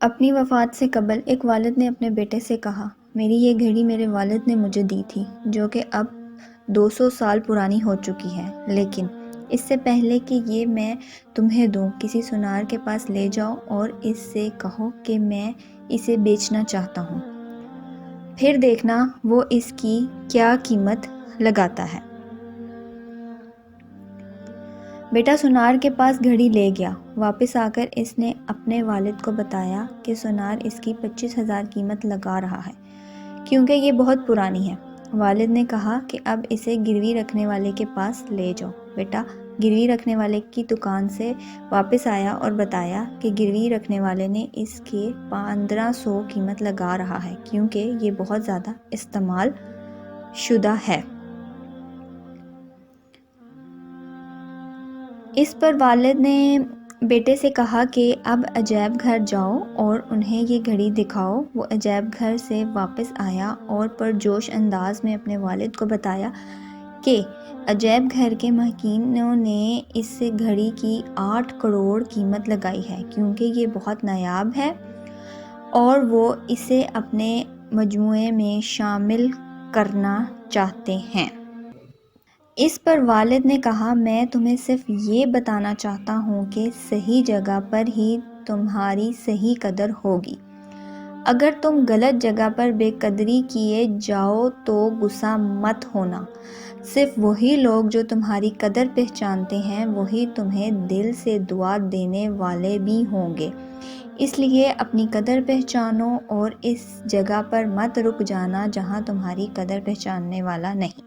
اپنی وفات سے قبل ایک والد نے اپنے بیٹے سے کہا، میری یہ گھڑی میرے والد نے مجھے دی تھی جو کہ اب 200 سال پرانی ہو چکی ہے، لیکن اس سے پہلے کہ یہ میں تمہیں دوں، کسی سونار کے پاس لے جاؤ اور اس سے کہو کہ میں اسے بیچنا چاہتا ہوں، پھر دیکھنا وہ اس کی کیا قیمت لگاتا ہے۔ بیٹا سونار کے پاس گھڑی لے گیا۔ واپس آ کر اس نے اپنے والد کو بتایا کہ سونار اس کی 25,000 قیمت لگا رہا ہے کیونکہ یہ بہت پرانی ہے۔ والد نے کہا کہ اب اسے گروی رکھنے والے کے پاس لے جاؤ۔ بیٹا گروی رکھنے والے کی دکان سے واپس آیا اور بتایا کہ گروی رکھنے والے نے اس کے 1500 قیمت لگا رہا ہے کیونکہ یہ بہت زیادہ استعمال شدہ ہے۔ اس پر والد نے بیٹے سے کہا کہ اب عجائب گھر جاؤ اور انہیں یہ گھڑی دکھاؤ۔ وہ عجائب گھر سے واپس آیا اور پرجوش انداز میں اپنے والد کو بتایا کہ عجائب گھر کے محققینوں نے اس گھڑی کی 8 کروڑ قیمت لگائی ہے کیونکہ یہ بہت نایاب ہے اور وہ اسے اپنے مجموعے میں شامل کرنا چاہتے ہیں۔ اس پر والد نے کہا، میں تمہیں صرف یہ بتانا چاہتا ہوں کہ صحیح جگہ پر ہی تمہاری صحیح قدر ہوگی۔ اگر تم غلط جگہ پر بے قدری کیے جاؤ تو غصہ مت ہونا۔ صرف وہی لوگ جو تمہاری قدر پہچانتے ہیں وہی تمہیں دل سے دعا دینے والے بھی ہوں گے۔ اس لیے اپنی قدر پہچانو اور اس جگہ پر مت رک جانا جہاں تمہاری قدر پہچاننے والا نہیں۔